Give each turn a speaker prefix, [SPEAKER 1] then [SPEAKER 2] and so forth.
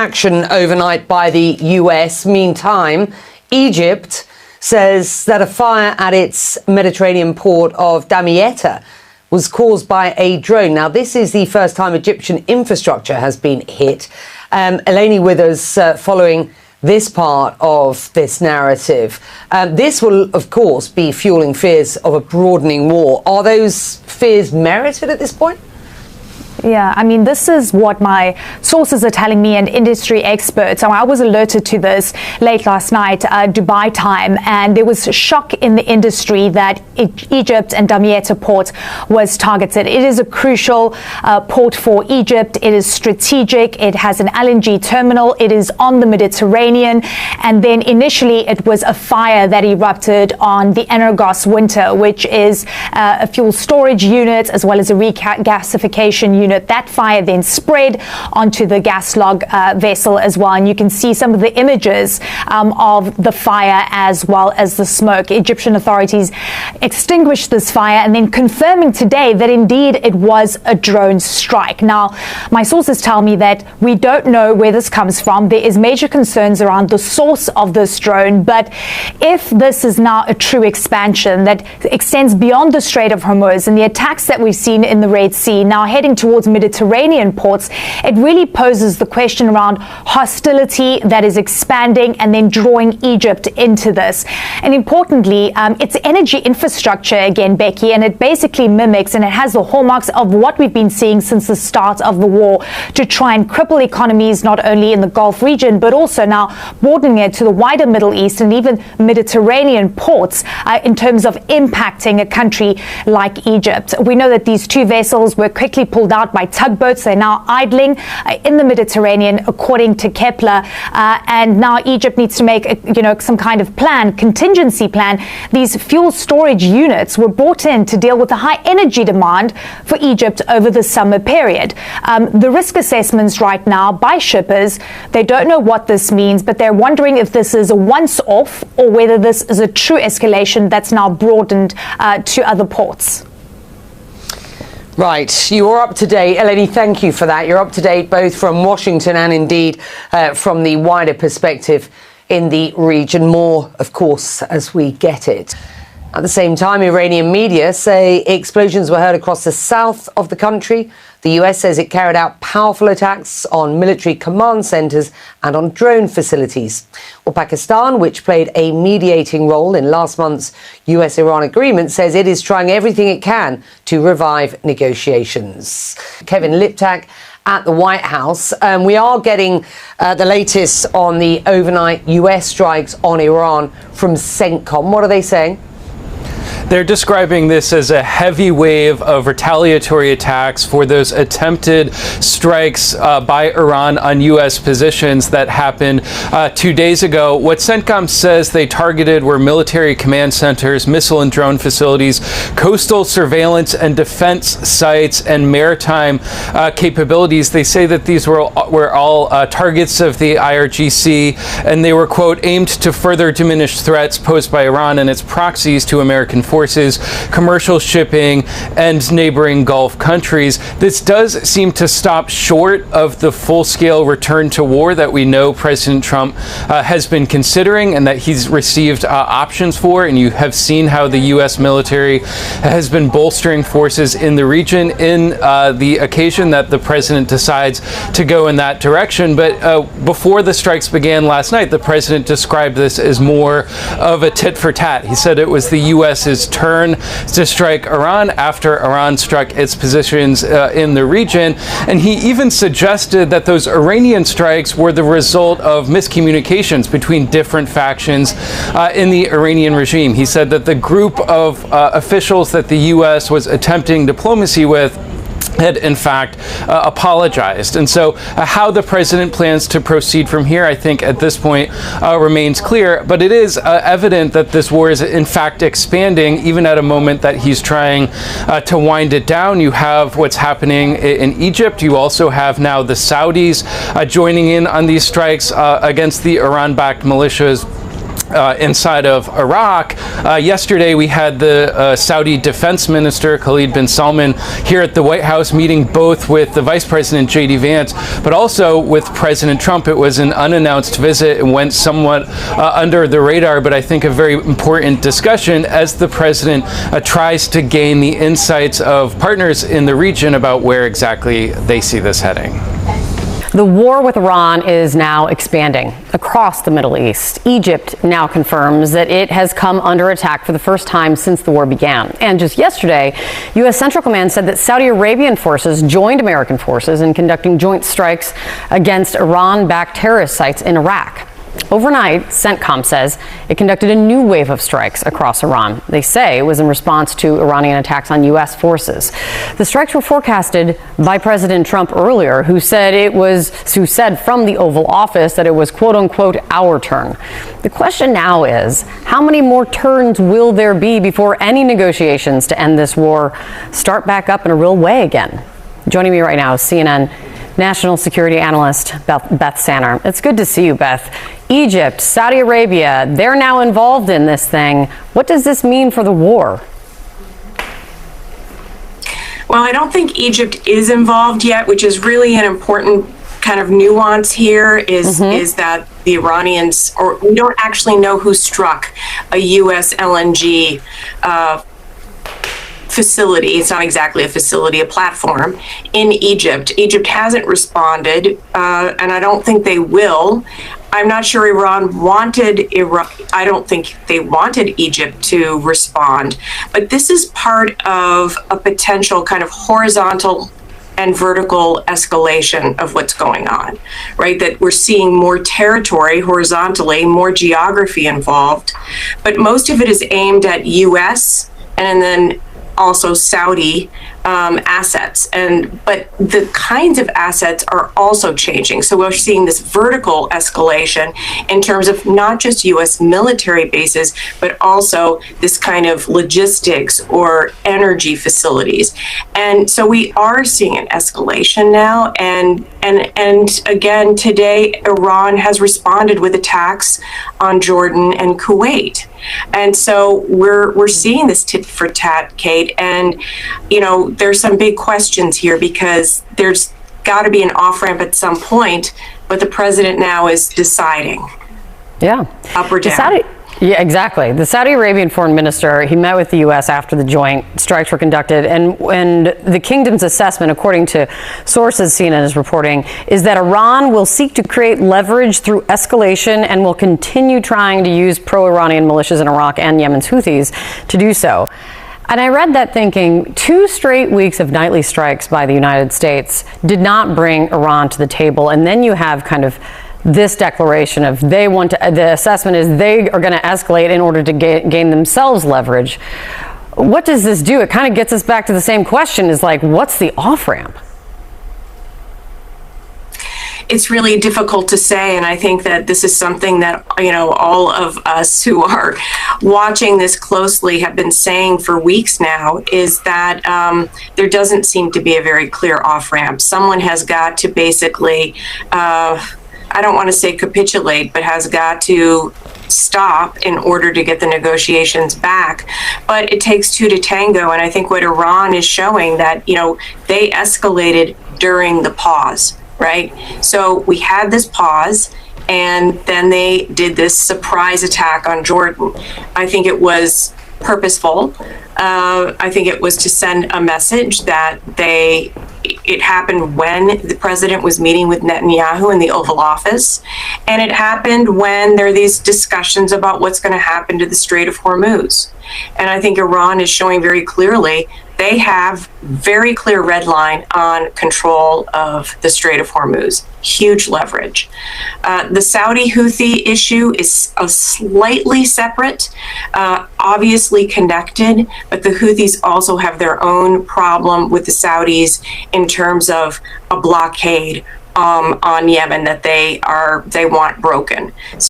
[SPEAKER 1] action overnight by the US. Meantime, Egypt says that a fire at its Mediterranean port of Damietta was caused by a drone. Now, this is the first time Egyptian infrastructure has been hit. Eleni with us following this part of this narrative. This will, of course, be fueling fears of a broadening war. Are those fears merited at this point?
[SPEAKER 2] Yeah, I mean, this is what my sources are telling me and industry experts. So I was alerted to this late last night, Dubai time, and there was shock in the industry that Egypt and Damietta port was targeted. It is a crucial port for Egypt. It is strategic. It has an LNG terminal. It is on the Mediterranean. And then initially it was a fire that erupted on the Energos Winter, which is a fuel storage unit as well as a regasification unit. That fire then spread onto the gas log vessel as well. And you can see some of the images of the fire as well as the smoke. Egyptian authorities extinguished this fire and then confirming today that indeed it was a drone strike. Now, my sources tell me that we don't know where this comes from. There is major concerns around the source of this drone. But if this is now a true expansion that extends beyond the Strait of Hormuz and the attacks that we've seen in the Red Sea now heading towards Mediterranean ports, it really poses the question around hostility that is expanding and then drawing Egypt into this. And importantly, it's energy infrastructure again, Becky, and it basically mimics and it has the hallmarks of what we've been seeing since the start of the war to try and cripple economies not only in the Gulf region but also now broadening it to the wider Middle East and even Mediterranean ports in terms of impacting a country like Egypt. We know that these two vessels were quickly pulled out by tugboats. They're now idling in the Mediterranean, according to Kepler. And now Egypt needs to make, some kind of plan, contingency plan. These fuel storage units were brought in to deal with the high energy demand for Egypt over the summer period. The risk assessments right now by shippers, they don't know what this means, but they're wondering if this is a once-off or whether this is a true escalation that's now broadened to other ports.
[SPEAKER 1] Right, you are up to date. Eleni, thank you for that. You're up to date both from Washington and indeed from the wider perspective in the region. More, of course, as we get it. At the same time, Iranian media say explosions were heard across the south of the country. The US says it carried out powerful attacks on military command centres and on drone facilities. Well, Pakistan, which played a mediating role in last month's US-Iran agreement, says it is trying everything it can to revive negotiations. Kevin Liptak at the White House. We are getting the latest on the overnight US strikes on Iran from CENTCOM. What are they saying?
[SPEAKER 3] They're describing this as a heavy wave of retaliatory attacks for those attempted strikes by Iran on U.S. positions that happened 2 days ago. What CENTCOM says they targeted were military command centers, missile and drone facilities, coastal surveillance and defense sites, and maritime capabilities. They say that these were all targets of the IRGC, and they were, quote, aimed to further diminish threats posed by Iran and its proxies to American forces, commercial shipping, and neighboring Gulf countries. This does seem to stop short of the full-scale return to war that we know President Trump has been considering and that he's received options for. And you have seen how the U.S. military has been bolstering forces in the region in the occasion that the president decides to go in that direction. But before the strikes began last night, the president described this as more of a tit for tat. He said it was the U.S.'s turn to strike Iran after Iran struck its positions in the region. And he even suggested that those Iranian strikes were the result of miscommunications between different factions in the Iranian regime. He said that the group of officials that the U.S. was attempting diplomacy with had in fact apologized. And so how the president plans to proceed from here, I think at this point remains clear. But it is evident that this war is in fact expanding, even at a moment that he's trying to wind it down. You have what's happening in Egypt. You also have now the Saudis joining in on these strikes against the Iran-backed militias inside of Iraq. Yesterday, we had the Saudi Defense Minister, Khalid bin Salman, here at the White House meeting both with the Vice President, J.D. Vance, but also with President Trump. It was an unannounced visit and went somewhat under the radar, but I think a very important discussion as the president tries to gain the insights of partners in the region about where exactly they see this heading.
[SPEAKER 4] The war with Iran is now expanding across the Middle East. Egypt now confirms that it has come under attack for the first time since the war began. And just yesterday, U.S. Central Command said that Saudi Arabian forces joined American forces in conducting joint strikes against Iran-backed terrorist sites in Iraq. Overnight, CENTCOM says it conducted a new wave of strikes across Iran. They say it was in response to Iranian attacks on U.S. forces. The strikes were forecasted by President Trump earlier, who said from the Oval Office that it was, quote unquote, our turn. The question now is, how many more turns will there be before any negotiations to end this war start back up in a real way again? Joining me right now is CNN national security analyst Beth Sanner. It's good to see you, Beth. Egypt, Saudi Arabia, they're now involved in this thing. What does this mean for the war?
[SPEAKER 5] Well, I don't think Egypt is involved yet, which is really an important kind of nuance here is that the Iranians, or we don't actually know who struck a U.S. LNG facility. It's not exactly a facility, a platform in Egypt. Egypt hasn't responded, and I don't think they will. I'm not sure I don't think they wanted Egypt to respond, but this is part of a potential kind of horizontal and vertical escalation of what's going on, right? That we're seeing more territory horizontally, more geography involved, but most of it is aimed at U.S. and then also Saudi assets, but the kinds of assets are also changing. So we're seeing this vertical escalation in terms of not just U.S. military bases, but also this kind of logistics or energy facilities. And so we are seeing an escalation now. And again, today, Iran has responded with attacks on Jordan and Kuwait. And so we're seeing this tit for tat, Kate, and there's some big questions here because there's got to be an off-ramp at some point, but the president now is deciding.
[SPEAKER 4] Yeah.
[SPEAKER 5] Up or down.
[SPEAKER 4] Yeah, exactly. The Saudi Arabian foreign minister, he met with the U.S. after the joint strikes were conducted, and the kingdom's assessment, according to sources CNN is reporting, is that Iran will seek to create leverage through escalation and will continue trying to use pro-Iranian militias in Iraq and Yemen's Houthis to do so. And I read that thinking 2 straight weeks of nightly strikes by the United States did not bring Iran to the table. And then you have kind of this declaration of the assessment is they are going to escalate in order to gain themselves leverage. What does this do? It kind of gets us back to the same question, is like, what's the off-ramp?
[SPEAKER 5] It's really difficult to say, and I think that this is something that all of us who are watching this closely have been saying for weeks now, is that there doesn't seem to be a very clear off-ramp. Someone has got to basically, I don't want to say capitulate, but has got to stop in order to get the negotiations back. But it takes 2 to tango, and I think what Iran is showing that they escalated during the pause. Right? So we had this pause, and then they did this surprise attack on Jordan. I think it was purposeful. I think it was to send a message that it happened when the president was meeting with Netanyahu in the Oval Office, and it happened when there are these discussions about what's going to happen to the Strait of Hormuz. And I think Iran is showing very clearly they have very clear red line on control of the Strait of Hormuz. Huge leverage. The Saudi Houthi issue is a slightly separate, obviously connected, but the Houthis also have their own problem with the Saudis in terms of a blockade on Yemen that they want broken.